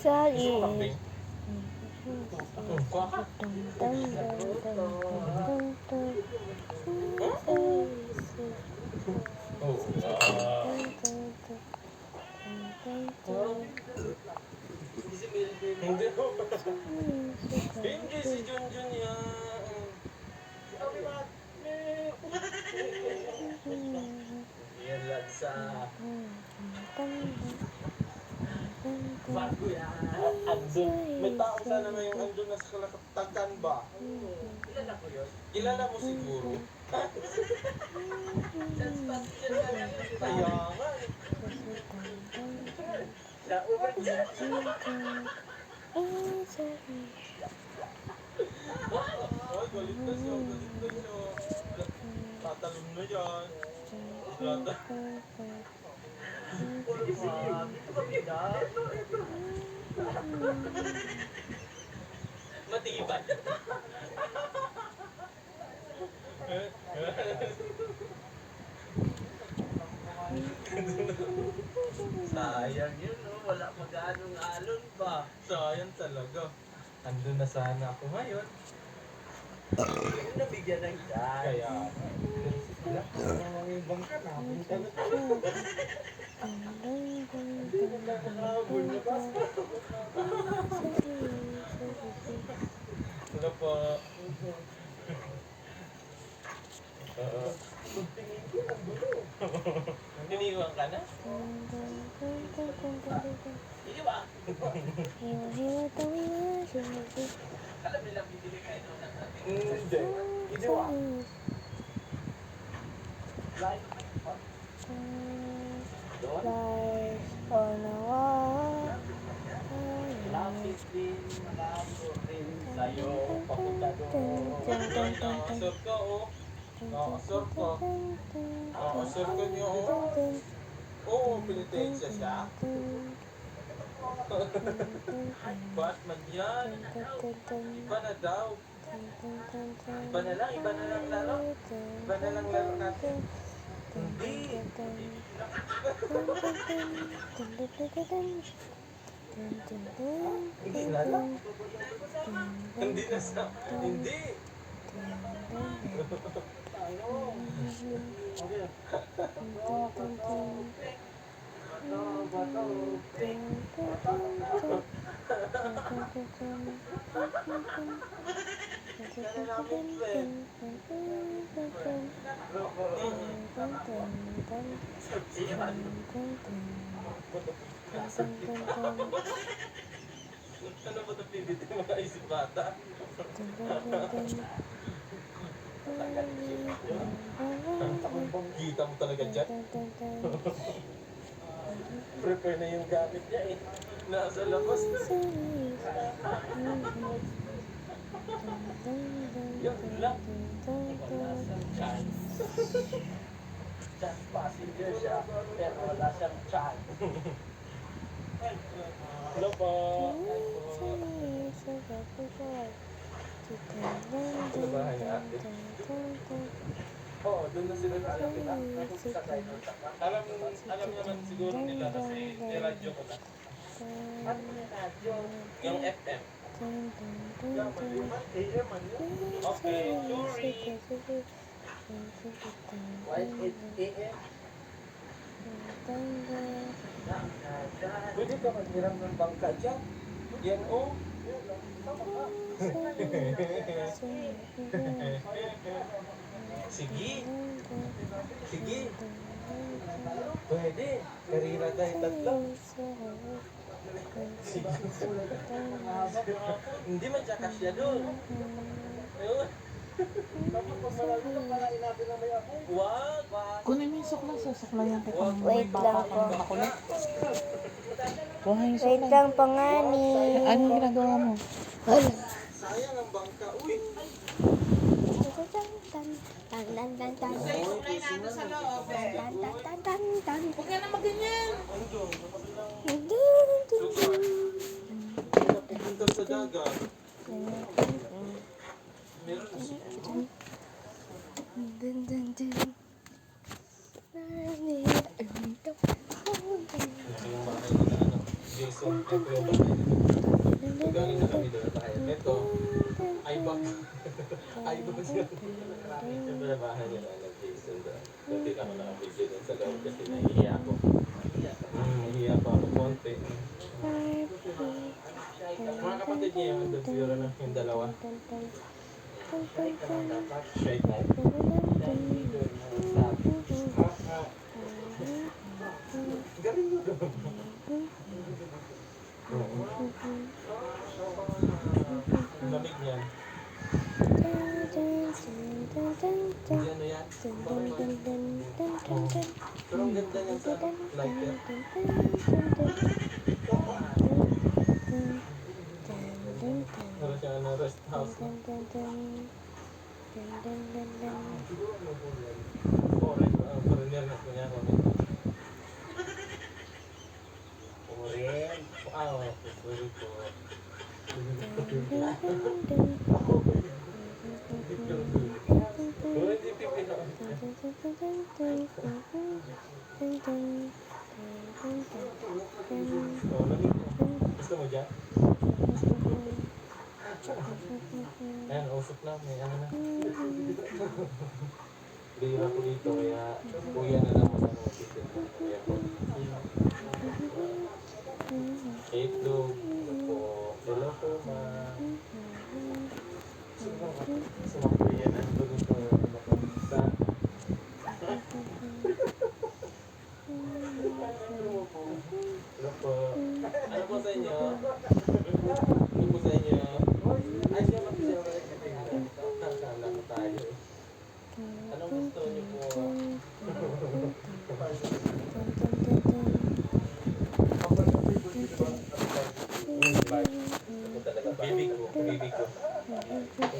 Sali. Hindi si Junjun yan. Yan lang sa bago yan. Andun. May tao sana na yung andun na sa kalakatagan ba? Kilala ko yun. Kilala mo siguro. Kaya nga. Sa ubat siya. Ay, galit na siya. Tatalon na yan. Matibay. Sayang yun, no? Wala pa gaanong alon pa. Sayang talaga. Andun na sana ako ngayon. Nabigyan ng chance. Kaya, ang bangka na. Hindi mo na nakahabol na ba? Wala pa. Tingin ko, ang gulo. Iniwan ka na? Hindi ba? Alam nila bibili kayo ng natin. Hindi. Hindi ba? Live on a wall. Lapit din, malabo rin sa'yo. Papunta doon. Nakasur ka, oh. Nakasur ka. Nakasur ka niyo, oh. Oo, pinitensya siya. Batman yan. Iba na daw. Iba na lang laro. Iba na lang laro natin. Hindi. Hindi na lang. Hindi na sa... Hindi. Ano ba ito pibitin mga isip bata? Kita mo talaga dyan? Prepare na yung gamit niya eh. Nasa labas. Yan lang. Chance. Chance passenger siya, pero wala siyang chance. Hello po. Ano ba ni ate? Oo, doon na sila nakasakay. Alam naman siguro nila kasi niradyo ko na. Ano yung radyo? Yung FM. Okay, sorry. Why is it AM? Pwede ka maghiram ng bangka dyan? Yan o. Sige. Sige. Pwede. Karina tayo tatlo. Sige. Hindi man siya kasya doon. Ayun. Wag. Kunin mo yung sukla sa suklayan kita ng Wait lang po. makulit. Kuha yung Wait sukla. lang, pangani. Anong ginagawa mo? Wala. Sayang ang bangka. Uy. Huwag ka na maganyan. Napupunta sa dagat. Meron na siya. Yung bahay na ano. Jason So, ito yung bahay. Gagawin na kami doon sa bahay. Ito, ay bag. Ay bag siya. Ito na bahay nila ng Jason doon. So, di ako nakabigyo doon sa loob kasi nahihiya ako. Nahihiya pa ako konti. Mga kapatid niya yung doon siguro na yung dalawa. Shy type. Galing mo doon. Ang lamig niyan. Hindi ano yan. Pero ang ganda niyan sa lighter. Meron siya ano, rest house. Foreigner na kunya ko. Foreign. Sorry po. Hindi pipi na. Gusto mo dyan? Ayan, usok na. May ano na. Bira ko dito, kaya kuya na lang ako sa titin. Kaya po. Itlog. Hello po, ma. Sumakuya na. Tulog ko sa... Hello po. Ano po sa inyo? Ano po sa inyo? Ay, siya mag-siya. Nakakala ko tayo. Anong gusto niyo po? Baby ko.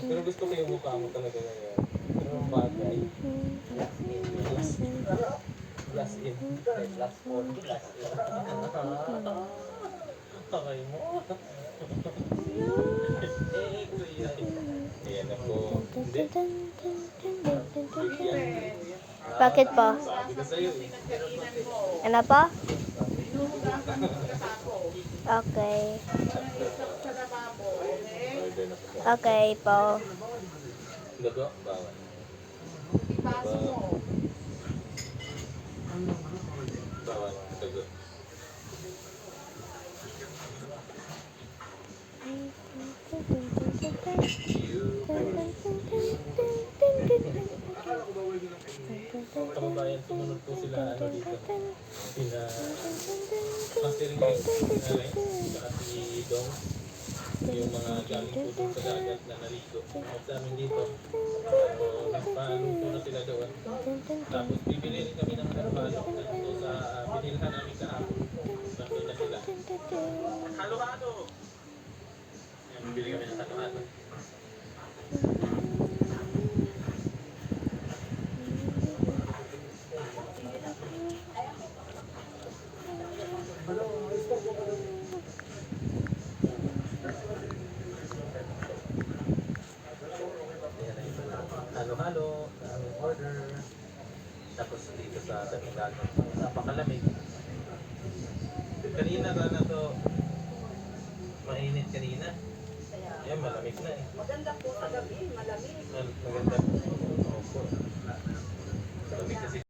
Pero gusto ko yung mukha mo talaga ngayon. Pero ang bagay. Plus in. Plus 4. Plus in. Okay mo. Kuya. Ayan ako. Hindi. Bakit po? Sabi ko sa'yo eh. Ano po? Okay. Order na po. Okay po. Gago? Bawal. Bawal. Gago. Kababayan, sumunod po sila ano dito. Sila Master Ring, saka si Dong. Yung mga galing po dun sa dagat na naligo. At sa amin dito. So, nagpaluto na sila doon. Tapos bibili rin kami ng halo-halo. So, sa binilhan namin kahapon. Nandun na sila. Halo-halo! Ayan, bibili kami ng halo-halo. Halo-halo, aming order. Tapos dito sa Tamilano, napakalamig. Kanina na to, mainit kanina. Ayan, malamig na eh. Maganda po sa gabi, malamig. Maganda po. Opo. Malamig kasi